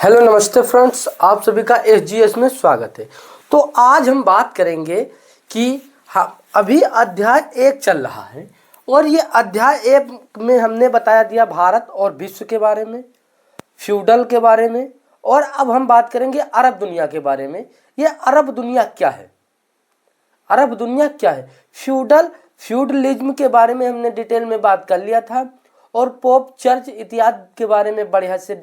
Hello नमस्ते friends, आप सभी का SGS में स्वागत है। तो आज हम बात करेंगे कि अभी अध्याय 1 चल रहा है और ये अध्याय 1 में हमने बताया दिया भारत और विश्व के बारे में, फ्यूडल के बारे में, और अब हम बात करेंगे अरब दुनिया के बारे में। ये अरब दुनिया क्या है, अरब दुनिया क्या है, फ्यूडलिज्म के बारे में हमने डिटेल में बात कर लिया था, और पोप चर्च इत्यादि के बारे में बढ़िया से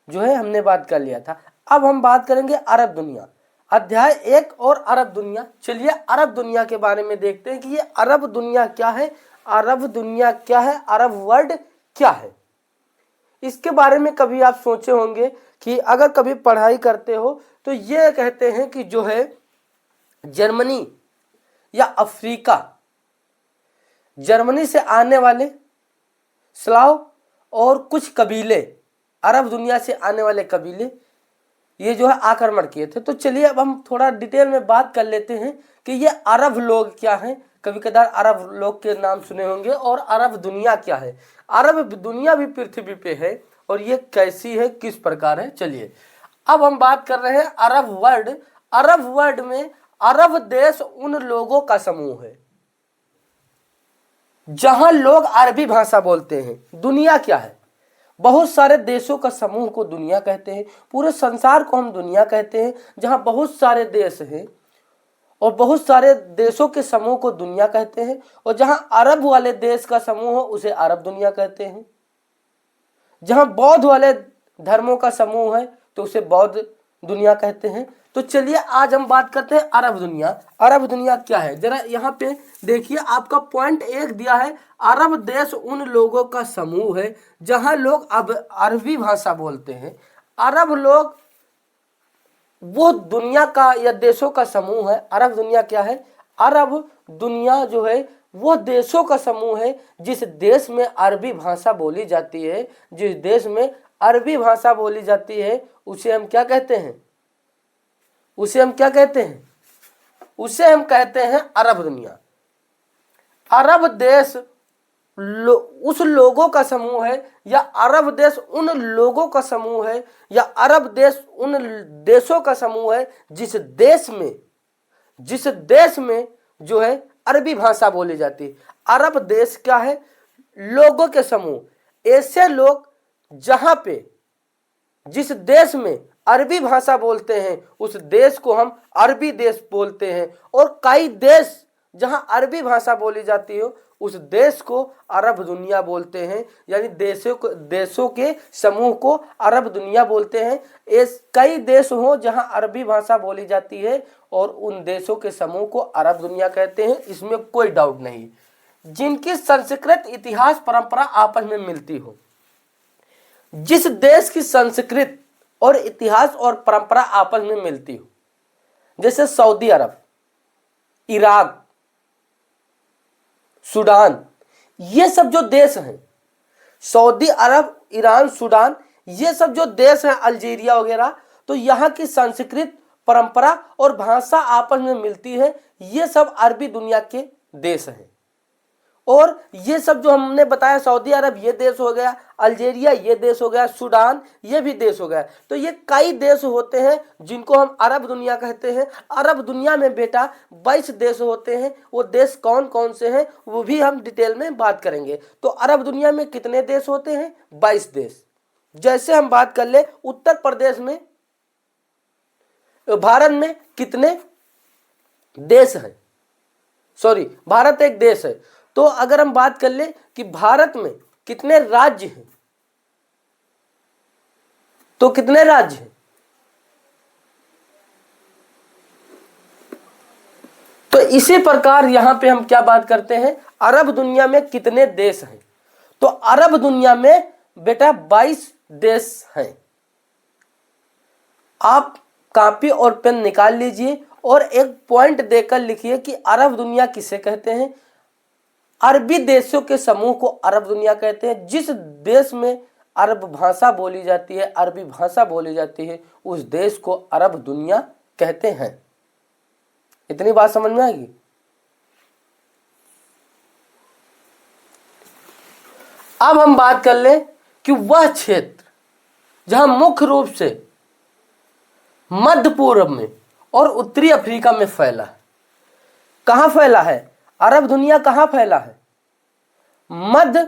जो है हमने बात कर लिया था। अब हम बात करेंगे अरब दुनिया, अध्याय 1 और अरब दुनिया। चलिए अरब दुनिया के बारे में देखते हैं कि ये अरब दुनिया क्या है, अरब दुनिया क्या है, अरब वर्ल्ड क्या है। इसके बारे में कभी आप सोचे होंगे कि अगर कभी पढ़ाई करते हो तो ये कहते हैं कि जो है जर्मनी या अफ्रीका, जर्मनी से आने वाले स्लाव और कुछ कबीले, अरब दुनिया से आने वाले कबीले, ये जो है आक्रमण किए थे। तो चलिए अब हम थोड़ा डिटेल में बात कर लेते हैं कि ये अरब लोग क्या हैं। कभी कदार अरब लोग के नाम सुने होंगे। और अरब दुनिया क्या है, अरब दुनिया भी पृथ्वी पे है और ये कैसी है, किस प्रकार है। चलिए अब हम बात कर रहे हैं अरब वर्ल्ड। अरब वर्ल्ड में अरब देश उन लोगों का समूह है जहां लोग अरबी भाषा बोलते हैं। दुनिया क्या है, बहुत सारे देशों का समूह को दुनिया कहते हैं। पूरे संसार को हम दुनिया कहते हैं, जहां बहुत सारे देश हैं और बहुत सारे देशों के समूह को दुनिया कहते हैं। और जहां अरब वाले देश का समूह हो उसे अरब दुनिया कहते हैं। जहां बौद्ध वाले धर्मों का समूह है तो उसे बौद्ध दुनिया कहते हैं। तो चलिए आज हम बात करते हैं अरब दुनिया। अरब दुनिया क्या है, जरा यहाँ पे देखिए, आपका पॉइंट 1 दिया है, अरब देश उन लोगों का समूह है जहां लोग अब अरबी भाषा बोलते हैं। अरब लोग वो दुनिया का या देशों का समूह है। अरब दुनिया क्या है, अरब दुनिया जो है वो देशों का समूह है जिस देश में अरबी भाषा बोली जाती है। जिस देश में अरबी भाषा बोली जाती है उसे हम क्या कहते हैं, उसे हम क्या कहते हैं, उसे हम कहते हैं अरब दुनिया। अरब देश उस लोगों का समूह है, या अरब देश उन लोगों का समूह है, या अरब देश उन देशों का समूह है जिस देश में जो है अरबी भाषा बोली जाती है। अरब देश क्या है, लोगों के समूह, ऐसे लोग जहां पे जिस देश में अरबी भाषा बोलते हैं उस देश को हम अरबी देश बोलते हैं। और कई देश जहां अरबी भाषा बोली जाती हो उस देश को अरब दुनिया बोलते हैं, यानी देशों के समूह को अरब दुनिया बोलते हैं। कई देश हो जहां अरबी भाषा बोली जाती है और उन देशों के समूह को अरब दुनिया कहते हैं, इसमें कोई डाउट नहीं। जिनकी संस्कृत इतिहास परंपरा आपस में मिलती हो, जिस देश की संस्कृत और इतिहास और परंपरा आपस में मिलती हो, जैसे सऊदी अरब, इराक, सूडान, ये सब जो देश हैं, सऊदी अरब, ईरान, सूडान, ये सब जो देश हैं, अल्जीरिया वगैरह, तो यहाँ की संस्कृत, परंपरा और भाषा आपस में मिलती है। ये सब अरबी दुनिया के देश हैं। और ये सब जो हमने बताया, सऊदी अरब ये देश हो गया, अल्जीरिया ये देश हो गया, सूडान ये भी देश हो गया। तो ये कई देश होते हैं जिनको हम अरब दुनिया कहते हैं। अरब दुनिया में बेटा 22 देश होते हैं। वो देश कौन कौन से हैं वो भी हम डिटेल में बात करेंगे। तो अरब दुनिया में कितने देश होते हैं, 22 देश। जैसे हम बात कर ले उत्तर प्रदेश में, भारत में कितने देश हैं, सॉरी भारत एक देश है। तो अगर हम बात कर ले कि भारत में कितने राज्य हैं, तो कितने राज्य हैं, तो इसी प्रकार यहां पे हम क्या बात करते हैं, अरब दुनिया में कितने देश हैं। तो अरब दुनिया में बेटा 22 देश हैं। आप कॉपी और पेन निकाल लीजिए और एक पॉइंट देकर लिखिए कि अरब दुनिया किसे कहते हैं। अरबी देशों के समूह को अरब दुनिया कहते हैं। जिस देश में अरब भाषा बोली जाती है, अरबी भाषा बोली जाती है, उस देश को अरब दुनिया कहते हैं। इतनी बात समझ में आएगी। अब हम बात कर ले कि वह क्षेत्र जहां मुख्य रूप से मध्य पूर्व में और उत्तरी अफ्रीका में फैला है। कहाँ फैला है? अरब दुनिया कहाँ फैला है? मध्य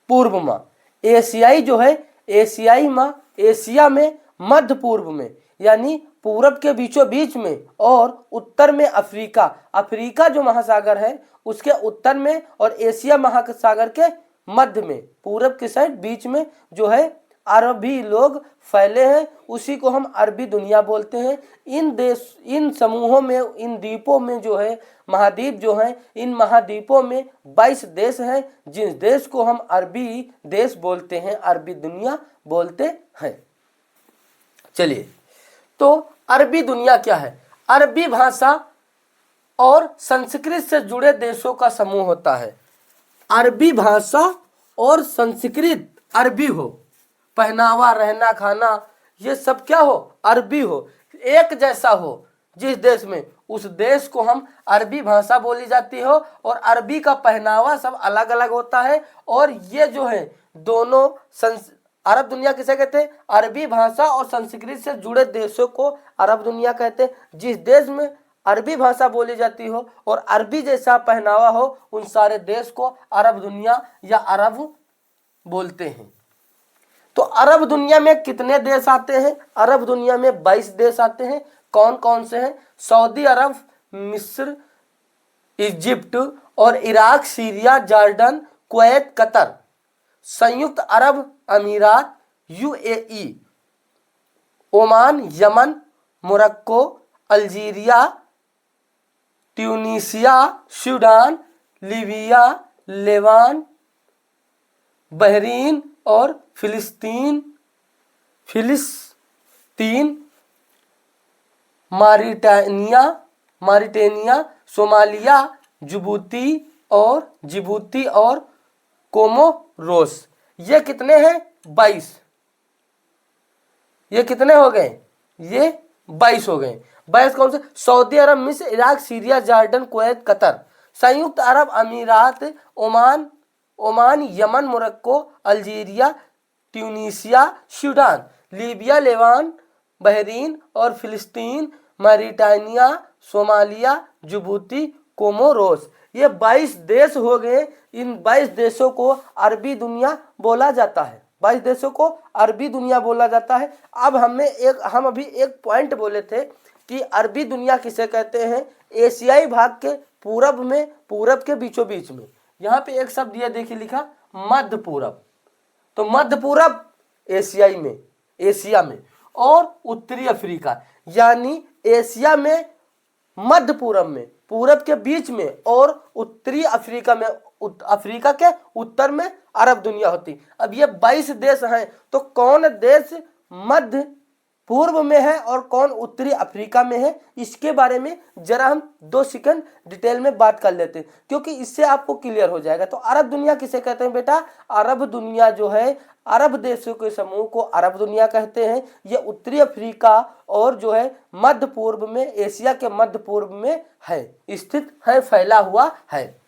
पूर्व में। एशियाई जो है, एशियाई माँ एशिया में, मध्य पूर्व में यानी पूरब के बीचों बीच में, और उत्तर में अफ्रीका। अफ्रीका जो महासागर है उसके उत्तर में, और एशिया महासागर के मध्य में, पूरब की साइड बीच में जो है अरबी लोग फैले हैं, उसी को हम अरबी दुनिया बोलते हैं। इन समूहों में, इन द्वीपों में जो है, महाद्वीप जो हैं, इन महाद्वीपों में 22 देश हैं, जिस देश को हम अरबी देश बोलते हैं, अरबी दुनिया बोलते हैं। चलिए, तो अरबी दुनिया क्या है? अरबी भाषा और संस्कृत से जुड़े देशों का समूह होता है। अरबी भाषा और संस्कृत, अरबी हो, पहनावा, रहना, खाना, ये सब क्या हो? अरबी हो, एक जैसा हो जिस देश में, उस देश को हम अरबी भाषा बोली जाती हो। और अरबी का पहनावा सब अलग अलग होता है। और ये जो है दोनों अरब दुनिया किसे कहते हैं? अरबी भाषा और संस्कृत से जुड़े देशों को अरब दुनिया कहते हैं। जिस देश में अरबी भाषा बोली जाती हो और अरबी जैसा पहनावा हो, उन सारे देश को अरब दुनिया या अरब बोलते हैं। तो अरब दुनिया में कितने देश आते हैं? अरब दुनिया में 22 देश आते हैं। कौन कौन से हैं? सऊदी अरब, मिस्र, इजिप्ट और Iraq, Syria, Jordan, Kuwait, Qatar, संयुक्त अरब अमीरात, UAE, Oman, Yemen, Morocco, Algeria, Tunisia, Sudan, Libya, Lebanon, Bahrain और फिलिस्तीन, मारिटानिया, सोमालिया, जिबूती और कोमोरोस। ये कितने हैं? 22। ये कितने हो गए? ये 22 हो गए। 22 कौन से? सऊदी अरब, मिस्र, Iraq, Syria, Jordan, Kuwait, Qatar, संयुक्त अरब अमीरात, Oman, Yemen, Morocco, Algeria, Tunisia, Sudan, Libya, Lebanon, Bahrain और फिलिस्तीन, मारिटानिया, सोमालिया, जिबूती, कोमोरोस। ये 22 देश हो गए। इन 22 देशों को अरबी दुनिया बोला जाता है। 22 देशों को अरबी दुनिया बोला जाता है। अब हम अभी एक पॉइंट बोले थे कि अरबी दुनिया किसे कहते हैं? एशियाई भाग के पूरब में, पूरब के बीचों बीच में। यहाँ पे एक शब्द ये देखिए लिखा, मध्य पूरब। तो मध्य पूरब एशियाई में, एशिया में, और उत्तरी अफ्रीका, यानी एशिया में, मध्य पूरब में, पूरब के बीच में, और उत्तरी अफ्रीका में, अफ्रीका के उत्तर में अरब दुनिया होती। अब ये 22 देश हैं, तो कौन देश मध्य पूर्व में है और कौन उत्तरी अफ्रीका में है, इसके बारे में जरा हम 2 सेकंड डिटेल में बात कर लेते हैं, क्योंकि इससे आपको क्लियर हो जाएगा। तो अरब दुनिया किसे कहते हैं बेटा? अरब दुनिया जो है, अरब देशों के समूह को अरब दुनिया कहते हैं। ये उत्तरी अफ्रीका और जो है मध्य पूर्व में, एशिया के मध्य पूर्व में है, स्थित है, फैला हुआ है।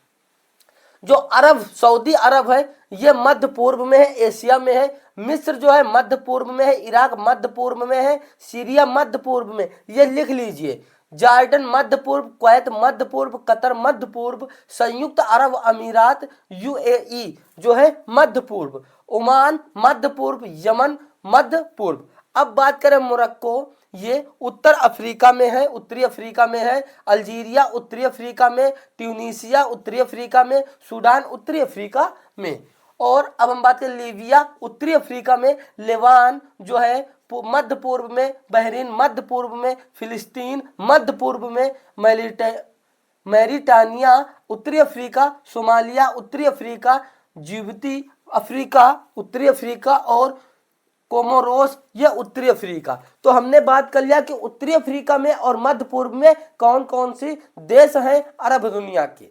जो अरब, सऊदी अरब है, ये मध्य पूर्व में है, एशिया में है। मिस्र जो है मध्य पूर्व में है, इराक मध्य पूर्व में है, सीरिया मध्य पूर्व में, ये लिख लीजिए। जॉर्डन मध्य पूर्व, कुवैत मध्य पूर्व, कतर मध्य पूर्व, संयुक्त अरब अमीरात यूएई जो है मध्य पूर्व, ओमान मध्य पूर्व, यमन मध्य पूर्व। अब बात करें मोरक्को, ये उत्तर अफ्रीका में है, उत्तरी अफ्रीका में है। अल्जीरिया उत्तरी अफ्रीका में, ट्यूनीसिया उत्तरी अफ्रीका में, सूडान उत्तरी अफ्रीका में। और अब हम बात करें लीबिया उत्तरी अफ्रीका में, लेबान जो है मध्य पूर्व में, बहरीन मध्य पूर्व में, फिलिस्तीन मध्य पूर्व में, मैरिटानिया उत्तरी अफ्रीका, सोमालिया उत्तरी अफ्रीका, जिबूती अफ्रीका उत्तरी अफ्रीका और कोमोरोस ये उत्तरी अफ्रीका। तो हमने बात कर लिया कि उत्तरी अफ्रीका में और मध्य पूर्व में कौन कौन सी देश हैं अरब दुनिया के।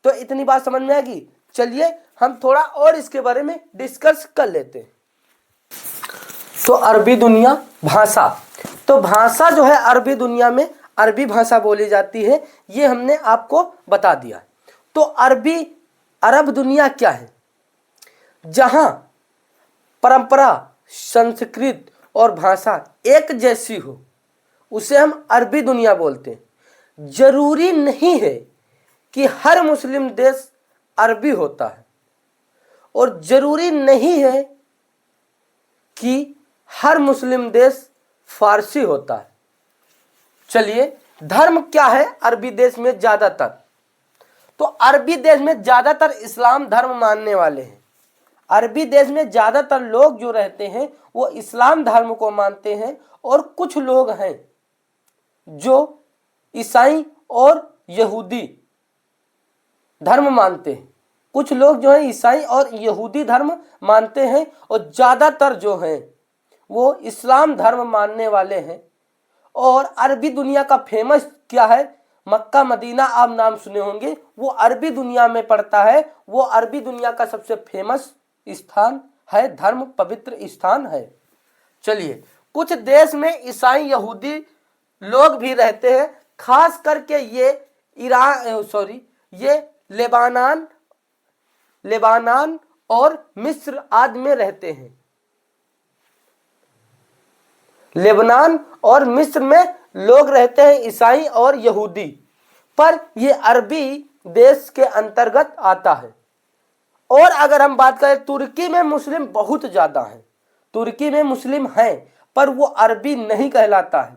तो इतनी बात समझ में आएगी। चलिए हम थोड़ा और इसके बारे में डिस्कस कर लेते हैं। तो अरबी दुनिया, भाषा, तो भाषा जो है अरबी दुनिया में अरबी भाषा बोली जाती है, ये हमने आपको बता दिया। तो अरब दुनिया क्या है? जहां परंपरा, संस्कृत और भाषा एक जैसी हो, उसे हम अरबी दुनिया बोलते हैं। जरूरी नहीं है कि हर मुस्लिम देश अरबी होता है, और जरूरी नहीं है कि हर मुस्लिम देश फारसी होता है। चलिए, धर्म क्या है अरबी देश में ज्यादातर? तो अरबी देश में ज्यादातर इस्लाम धर्म मानने वाले हैं। अरबी देश में ज्यादातर लोग जो रहते हैं वो इस्लाम धर्म को मानते हैं, और कुछ लोग हैं जो ईसाई और यहूदी धर्म मानते हैं। कुछ लोग जो है ईसाई और यहूदी धर्म मानते हैं, और ज्यादातर जो हैं वो इस्लाम धर्म मानने वाले हैं। और अरबी दुनिया का फेमस क्या है? मक्का मदीना आप नाम सुने होंगे, वो अरबी दुनिया में पड़ता है। वो अरबी दुनिया का सबसे फेमस स्थान है, धर्म पवित्र स्थान है। चलिए, कुछ देश में ईसाई यहूदी लोग भी रहते हैं, खास करके ये ये लेबानान और मिस्र आदि में रहते हैं। लेबनान और मिस्र में लोग रहते हैं ईसाई और यहूदी, पर ये अरबी देश के अंतर्गत आता है। और अगर हम बात करें, तुर्की में मुस्लिम बहुत ज्यादा हैं। तुर्की में मुस्लिम हैं, पर वो अरबी नहीं कहलाता है।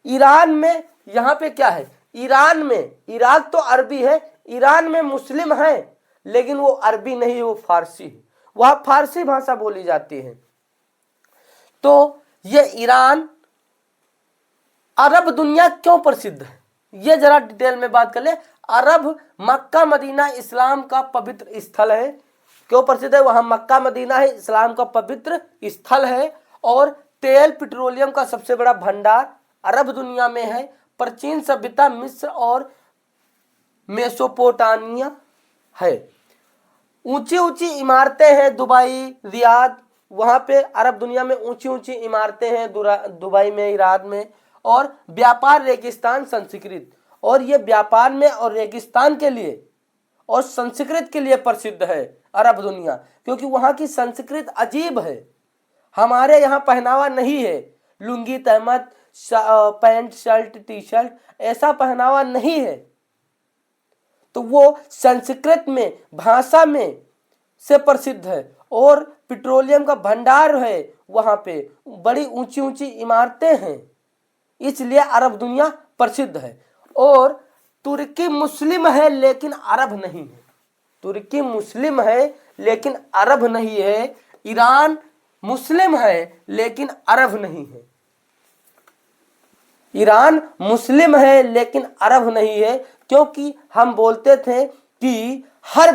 ईरान में, यहाँ पे क्या है, ईरान में, इराक तो अरबी है, ईरान में मुस्लिम हैं, लेकिन वो अरबी नहीं है, वो फारसी है। वहां फारसी भाषा बोली जाती है। तो ये ईरान अरब दुनिया क्यों प्रसिद्ध है, ये जरा डिटेल में बात कर ले। अरब, मक्का मदीना इस्लाम का पवित्र स्थल है। क्यों प्रसिद्ध है? वहां मक्का मदीना है, इस्लाम का पवित्र स्थल है। और तेल पेट्रोलियम का सबसे बड़ा भंडार अरब दुनिया में है। प्राचीन सभ्यता मिस्र और मेसोपोटामिया है। ऊंची ऊंची इमारतें हैं दुबई, रियाद, वहां पे अरब दुनिया में ऊंची ऊंची इमारतें हैं दुबई में, रियाद में। और व्यापार, रेगिस्तान, संस्कृत, और ये व्यापार में और रेगिस्तान के लिए और संस्कृत के लिए प्रसिद्ध है अरब दुनिया, क्योंकि वहां की संस्कृत अजीब है। हमारे यहाँ पहनावा नहीं है, लुंगी तहमत, पैंट शर्ट टी शर्ट, ऐसा पहनावा नहीं है। तो वो संस्कृत में, भाषा में से प्रसिद्ध है। और पेट्रोलियम का भंडार है वहां पे, बड़ी ऊंची ऊंची इमारतें हैं, इसलिए अरब दुनिया प्रसिद्ध है। और तुर्की मुस्लिम है लेकिन अरब नहीं है। तुर्की मुस्लिम है लेकिन अरब नहीं है। ईरान मुस्लिम है लेकिन अरब नहीं है। ईरान मुस्लिम है लेकिन अरब नहीं है, क्योंकि हम बोलते थे कि हर